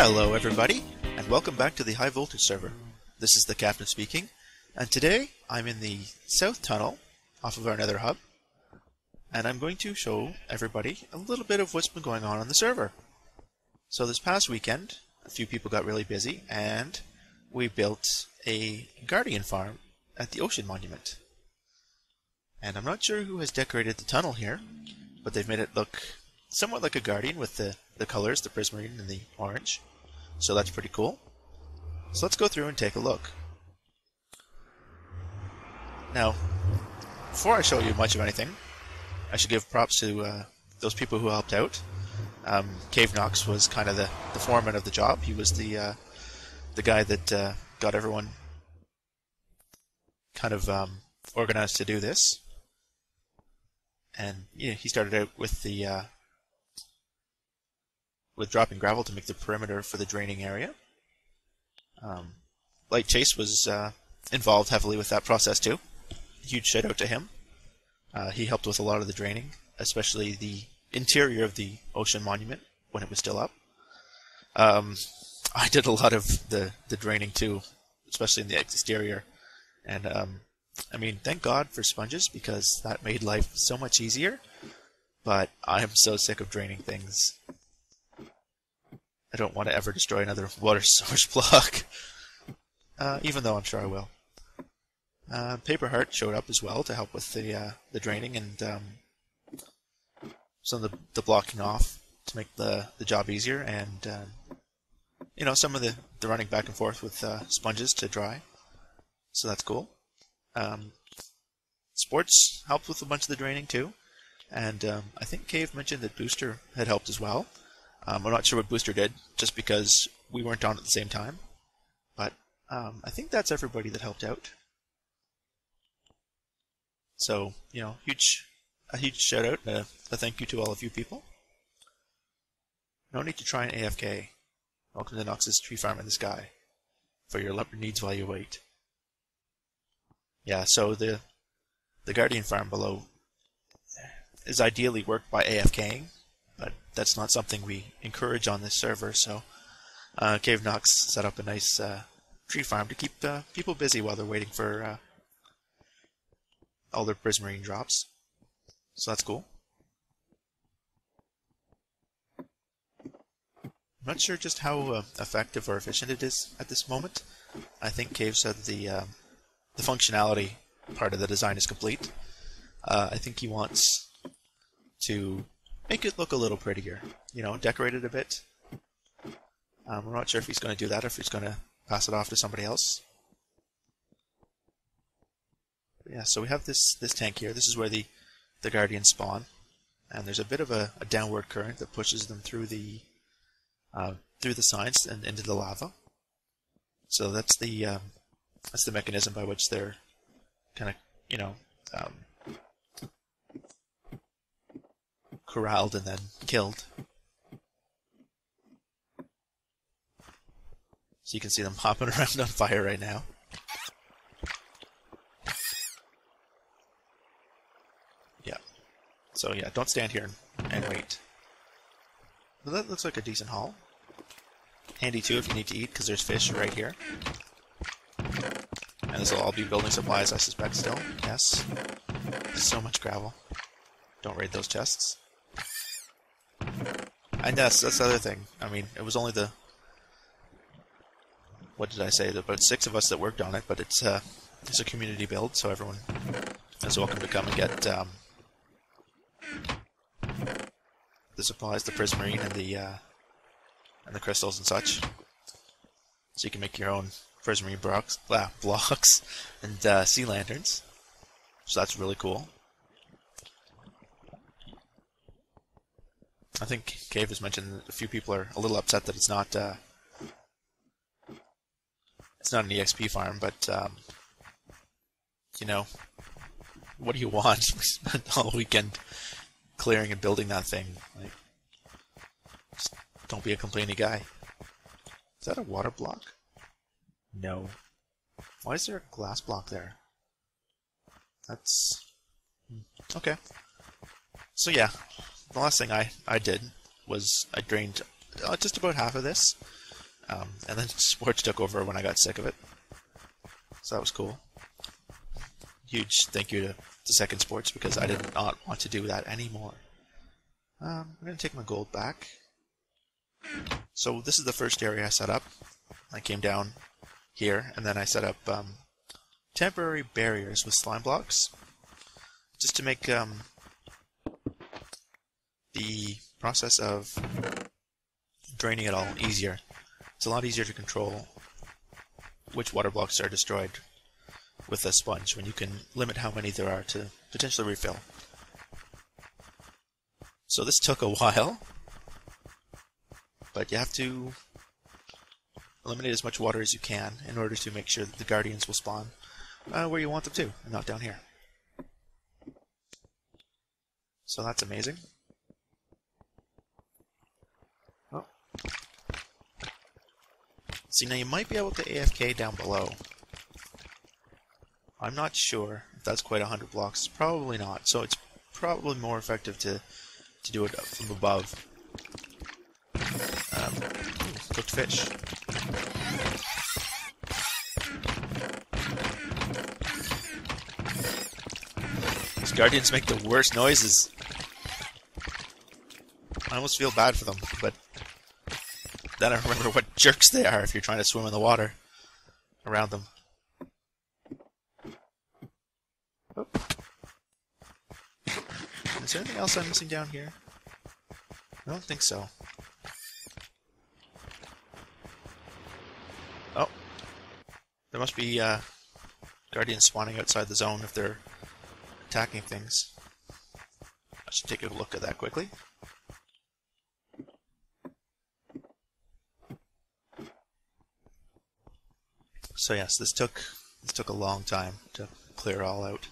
Hello everybody, and welcome back to the High Voltage server. This is the Captain speaking, and today I'm in the South Tunnel off of our Nether Hub, and I'm going to show everybody a little bit of what's been going on the server. So this past weekend, a few people got really busy, and we built a Guardian farm at the Ocean Monument. And I'm not sure who has decorated the tunnel here, but they've made it look somewhat like a Guardian with the colors, the prismarine and the orange. So that's pretty cool. So let's go through and take a look. Now, before I show you much of anything, I should give props to those people who helped out. Cave Knox was kind of the foreman of the job. He was the guy that got everyone kind of organized to do this. And yeah, he started out with the with dropping gravel to make the perimeter for the draining area. Light Chase was involved heavily with that process too. Huge shout out to him. He helped with a lot of the draining, especially the interior of the Ocean Monument when it was still up. I did a lot of the draining too, especially in the exterior. And I mean, thank God for sponges, because that made life so much easier. But I am so sick of draining things. I don't want to ever destroy another water source block, even though I'm sure I will. Paper Heart showed up as well to help with the draining and some of the blocking off to make the job easier, and you know, some of the running back and forth with sponges to dry. So that's cool. Sports helped with a bunch of the draining too, and I think Cave mentioned that Booster had helped as well. I'm not sure what Booster did, just because we weren't on at the same time. But I think that's everybody that helped out. So, you know, a huge shout out, a thank you to all of you people. No need to try an AFK. Welcome to Nox's tree farm in the sky, for your lumber needs while you wait. Yeah, so the Guardian farm below is ideally worked by AFKing, but that's not something we encourage on this server, so Cave Knox set up a nice tree farm to keep people busy while they're waiting for all their prismarine drops. So that's cool. I'm not sure just how effective or efficient it is at this moment. I think Cave said the functionality part of the design is complete. I think he wants to make it look a little prettier, you know, decorate it a bit. I'm not sure if he's going to do that or if he's going to pass it off to somebody else. But yeah, so we have this tank here. This is where the Guardians spawn, and there's a bit of a downward current that pushes them through the signs and into the lava. So that's the mechanism by which they're kind of, you know, corralled and then killed. So you can see them hopping around on fire right now. Yeah. So yeah, don't stand here and wait. But that looks like a decent haul. Handy too if you need to eat, because there's fish right here. And this will all be building supplies, I suspect, still. Yes. So much gravel. Don't raid those chests. And that's the other thing. I mean, it was only what did I say? About 6 of us that worked on it, but it's a community build, so everyone is welcome to come and get the supplies, the prismarine, and the crystals and such. So you can make your own prismarine blocks and sea lanterns. So that's really cool. I think Cave has mentioned that a few people are a little upset that it's not an EXP farm, but you know, what do you want? We spent all weekend clearing and building that thing. Like, just don't be a complaining guy. Is that a water block? No. Why is there a glass block there? That's okay. So yeah, the last thing I did was I drained just about half of this. And then sports took over when I got sick of it. So that was cool. Huge thank you to Second Sports, because I did not want to do that anymore. I'm going to take my gold back. So this is the first area I set up. I came down here, and then I set up temporary barriers with slime blocks, just to make the process of draining it all easier. It's a lot easier to control which water blocks are destroyed with a sponge when you can limit how many there are to potentially refill. So this took a while, but you have to eliminate as much water as you can in order to make sure that the guardians will spawn where you want them to, and not down here. So that's amazing. Oh. See, now you might be able to AFK down below. I'm not sure if that's quite 100 blocks. Probably not. So it's probably more effective to do it from above. Cooked fish. These guardians make the worst noises. I almost feel bad for them, but then I remember what jerks they are if you're trying to swim in the water around them. Oh. Is there anything else I'm missing down here? I don't think so. Oh. There must be guardians spawning outside the zone if they're attacking things. I should take a look at that quickly. So yes, this took a long time to clear all out.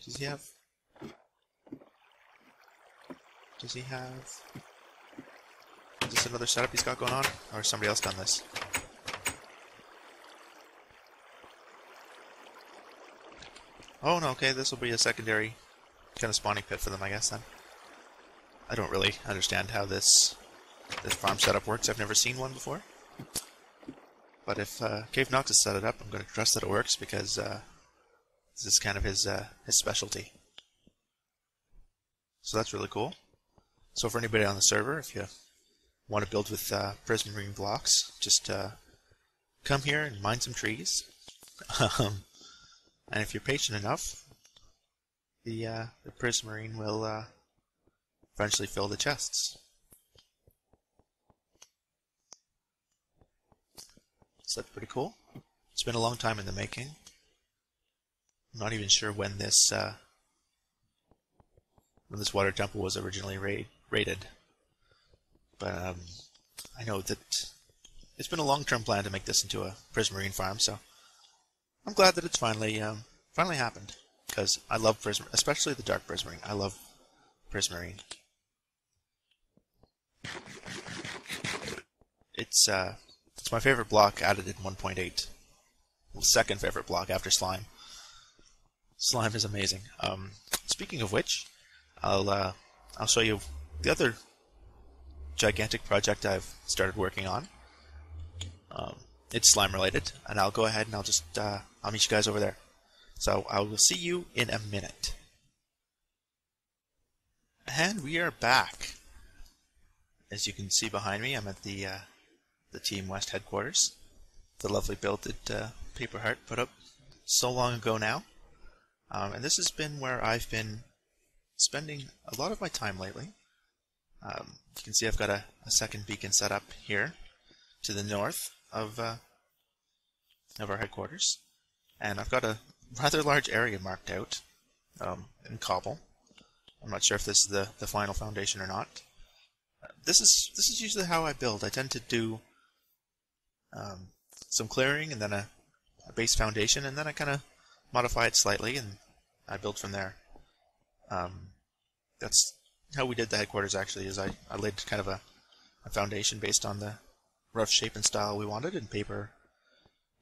Does he have? Is this another setup he's got going on, or has somebody else done this? Oh no, okay, this will be a secondary kind of spawning pit for them, I guess then. I don't really understand how this farm setup works. I've never seen one before. But if Cave Nox has set it up, I'm going to trust that it works, because this is kind of his specialty. So that's really cool. So for anybody on the server, if you want to build with prismarine blocks, just come here and mine some trees. And if you're patient enough, the prismarine will eventually fill the chests. So that's pretty cool. It's been a long time in the making. I'm not even sure when this water temple was originally raided, but I know that it's been a long-term plan to make this into a prismarine farm. So I'm glad that it's finally happened, because I love prismarine, especially the dark prismarine. I love prismarine. It's my favorite block added in 1.8. Well, second favorite block after slime. Slime is amazing. Speaking of which, I'll show you the other gigantic project I've started working on. It's slime related, and I'll go ahead and I'll meet you guys over there. So I will see you in a minute. And we are back. As you can see behind me, I'm at the Team West headquarters. The lovely build that Paper Heart put up so long ago now. And this has been where I've been spending a lot of my time lately. You can see I've got a second beacon set up here to the north of our headquarters, and I've got a rather large area marked out in cobble. I'm not sure if this is the final foundation or not. This is usually how I build. I tend to do some clearing and then a base foundation, and then I kind of modify it slightly and I build from there. That's how we did the headquarters actually, is I laid kind of a foundation based on the rough shape and style we wanted, and Paper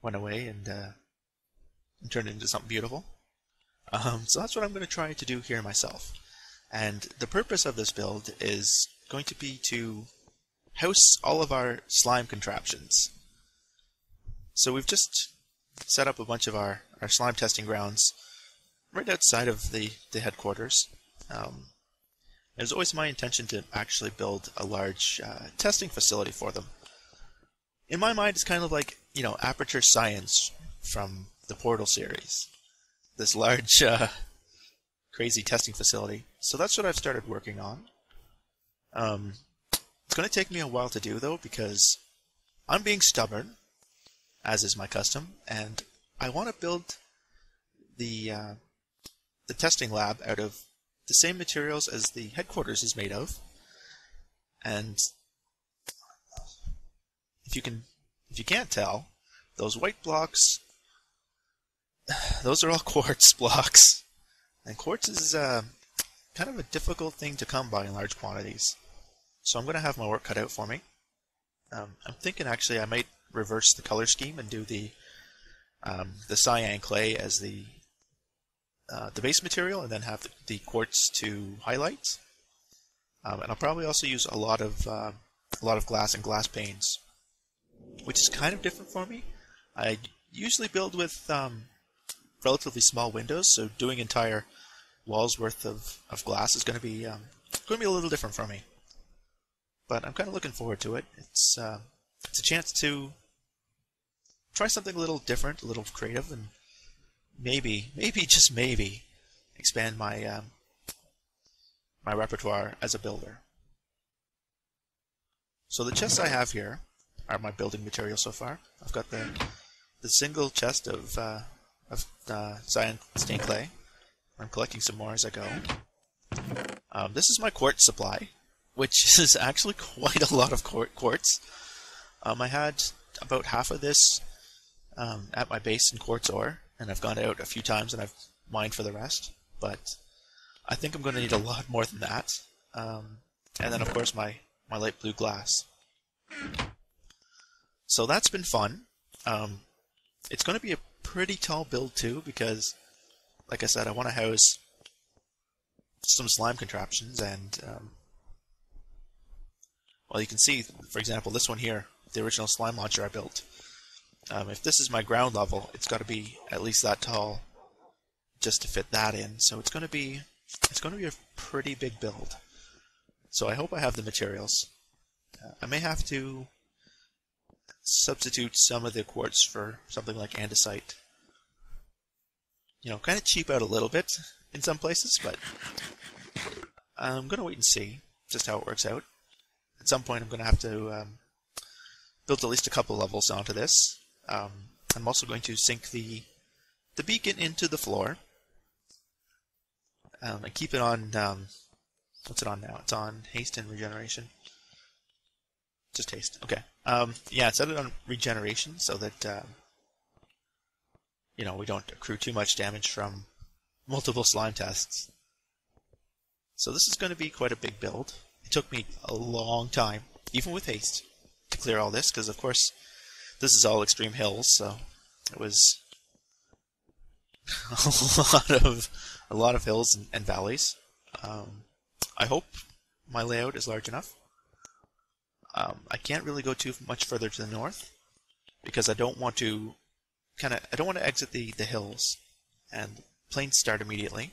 went away and turned it into something beautiful. So that's what I'm going to try to do here myself. And the purpose of this build is going to be to house all of our slime contraptions. So we've just set up a bunch of our slime testing grounds right outside of the headquarters. It was always my intention to actually build a large testing facility for them. In my mind, it's kind of like, Aperture Science from the Portal series. This large, crazy testing facility. So that's what I've started working on. It's going to take me a while to do, though, because I'm being stubborn, as is my custom, and I want to build the testing lab out of the same materials as the headquarters is made of. And if you can't tell, those white blocks, those are all quartz blocks. And quartz is kind of a difficult thing to come by in large quantities. So I'm going to have my work cut out for me. I'm thinking actually I might reverse the color scheme and do the cyan clay as the base material, and then have the quartz to highlight. And I'll probably also use a lot of glass and glass panes, which is kind of different for me. I usually build with relatively small windows, so doing entire walls worth of glass is going to be a little different for me. But I'm kind of looking forward to it. It's a chance to try something a little different, a little creative, and maybe just maybe expand my my repertoire as a builder. So the chests I have here are my building material so far. I've got the single chest of cyan stained clay. I'm collecting some more as I go. This is my quartz supply, which is actually quite a lot of quartz. I had about half of this at my base in quartz ore, and I've gone out a few times and I've mined for the rest, but I think I'm going to need a lot more than that. And then of course my light blue glass. So that's been fun. It's going to be a pretty tall build too, because like I said, I want to house some slime contraptions, and well, you can see, for example, this one here, the original slime launcher I built. If this is my ground level, it's got to be at least that tall just to fit that in. So it's going to be a pretty big build. So I hope I have the materials. I may have to substitute some of the quartz for something like andesite. Kind of cheap out a little bit in some places, but I'm going to wait and see just how it works out. At some point I'm going to have to build at least a couple levels onto this. I'm also going to sink the beacon into the floor. And keep it on, what's it on now? It's on haste and regeneration. Just haste, okay. Yeah, set it on regeneration so that we don't accrue too much damage from multiple slime tests. So this is going to be quite a big build. It took me a long time, even with haste, to clear all this, because of course this is all extreme hills, so it was a lot of hills and valleys. I hope my layout is large enough. I can't really go too much further to the north because I don't want to exit the hills and plains start immediately.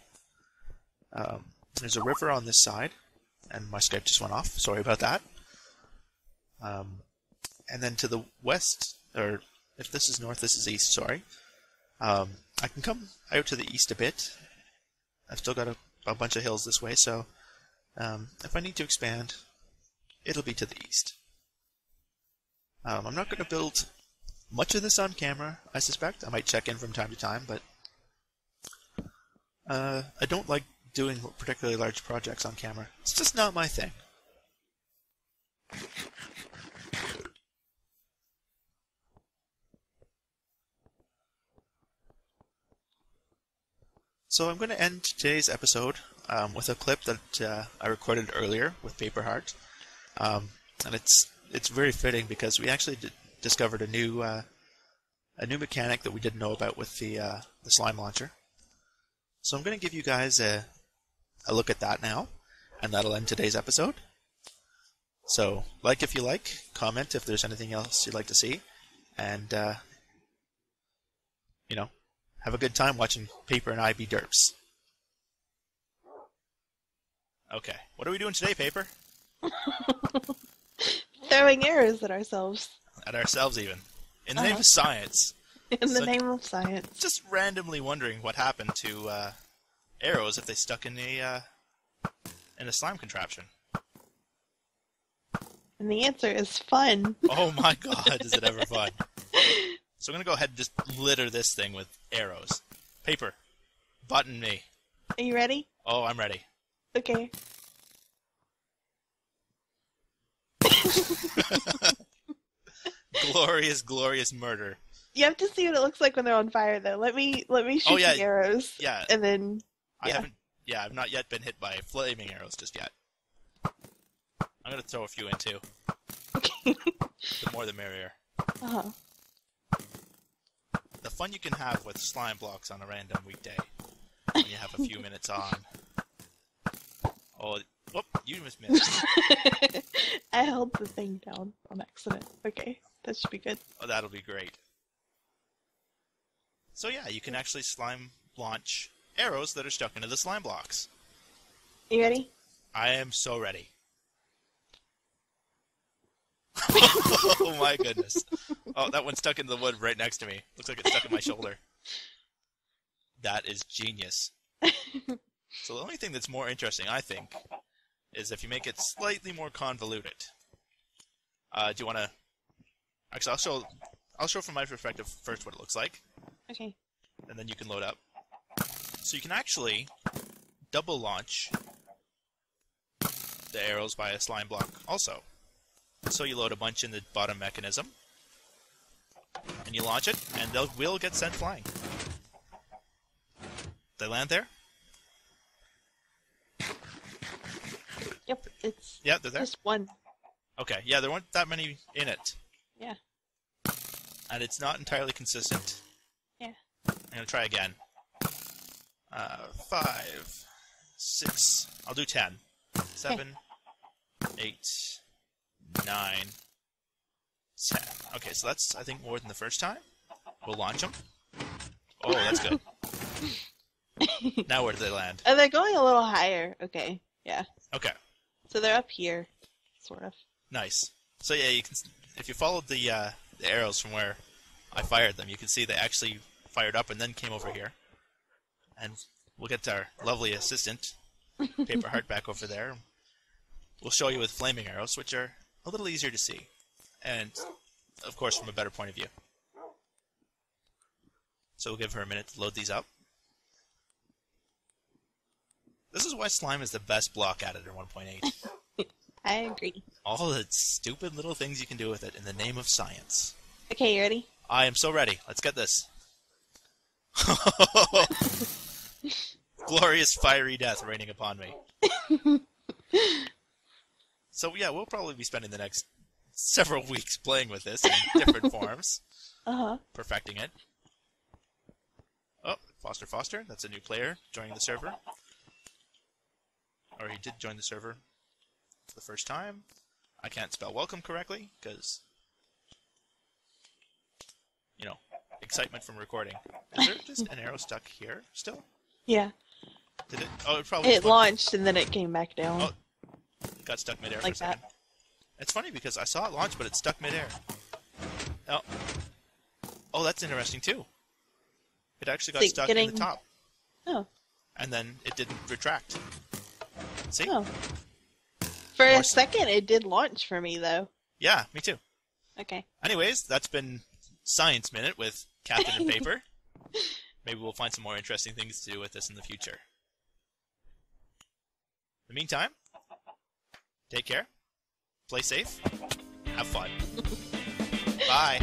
There's a river on this side, and my Skype just went off. Sorry about that. And then to the west, or if this is north, this is east, sorry. I can come out to the east a bit. I've still got a bunch of hills this way, so if I need to expand, it'll be to the east. I'm not going to build much of this on camera, I suspect. I might check in from time to time, but I don't like doing particularly large projects on camera. It's just not my thing. So I'm going to end today's episode with a clip that I recorded earlier with Paper Heart, and it's very fitting because we actually discovered a new mechanic that we didn't know about with the slime launcher. So I'm going to give you guys a look at that now, and that'll end today's episode. So, like if you like, comment if there's anything else you'd like to see, and, have a good time watching Paper and I be derps. Okay, what are we doing today, Paper? Throwing arrows at ourselves. At ourselves, even. In the name of science. In the name of science. Just randomly wondering what happened to arrows if they stuck in a slime contraption. And the answer is fun. Oh my god, is it ever fun. So I'm going to go ahead and just litter this thing with arrows. Paper, button me. Are you ready? Oh, I'm ready. Okay. Glorious, glorious murder. You have to see what it looks like when they're on fire, though. Let me shoot the arrows. Yeah. And then. Yeah. I've not yet been hit by flaming arrows just yet. I'm going to throw a few in too. Okay. The more the merrier. Uh-huh. The fun you can have with slime blocks on a random weekday when you have a few minutes on. Oh, whoop, you just missed. I held the thing down on accident. Okay, that should be good. Oh, that'll be great. So yeah, you can actually slime launch arrows that are stuck into the slime blocks. You ready? I am so ready. Oh my goodness. Oh, that one stuck into the wood right next to me. Looks like it's stuck in my shoulder. That is genius. So the only thing that's more interesting, I think, is if you make it slightly more convoluted. Do you want to... Actually, I'll show from my perspective first what it looks like. Okay. And then you can load up. So you can actually double launch the arrows by a slime block also. So you load a bunch in the bottom mechanism, and you launch it, and they will get sent flying. They land there? Yep, it's Yeah, they're there? just one. Okay, yeah, there weren't that many in it. Yeah. And it's not entirely consistent. Yeah. I'm going to try again. 5, 6, I'll do 10. 7, 8, 9, 10. Okay, so that's, I think, more than the first time. We'll launch them. Oh, that's good. Now where do they land? Oh, they're going a little higher. Okay, yeah. Okay, So they're up here, sort of. nice. So yeah, you can, if you followed the arrows from where I fired them, you can see they actually fired up and then came over here. And we'll get our lovely assistant, Paper Heart, back over there. We'll show you with flaming arrows, which are a little easier to see. And, of course, from a better point of view. So we'll give her a minute to load these up. This is why slime is the best block editor 1.8. I agree. All the stupid little things you can do with it in the name of science. Okay, you ready? I am so ready. Let's get this. Glorious fiery death raining upon me. So yeah, we'll probably be spending the next several weeks playing with this in different forms. Uh-huh. Perfecting it. Oh, Foster, that's a new player joining the server. Or he did join the server for the first time. I can't spell welcome correctly, because, excitement from recording. Is there just an arrow stuck here still? Yeah. Did it? Oh, it probably launched and then it came back down. Oh, it got stuck midair for a second. That. It's funny because I saw it launch, but it's stuck midair. Oh, that's interesting too. It actually got stuck in the top. Oh. And then it didn't retract. See? Oh. For a second, it did launch for me, though. Yeah, me too. Okay. Anyways, that's been Science Minute with Captain and Paper. Maybe we'll find some more interesting things to do with this in the future. In the meantime, take care, play safe, have fun. Bye.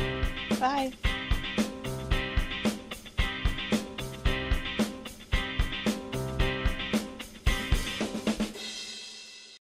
Bye.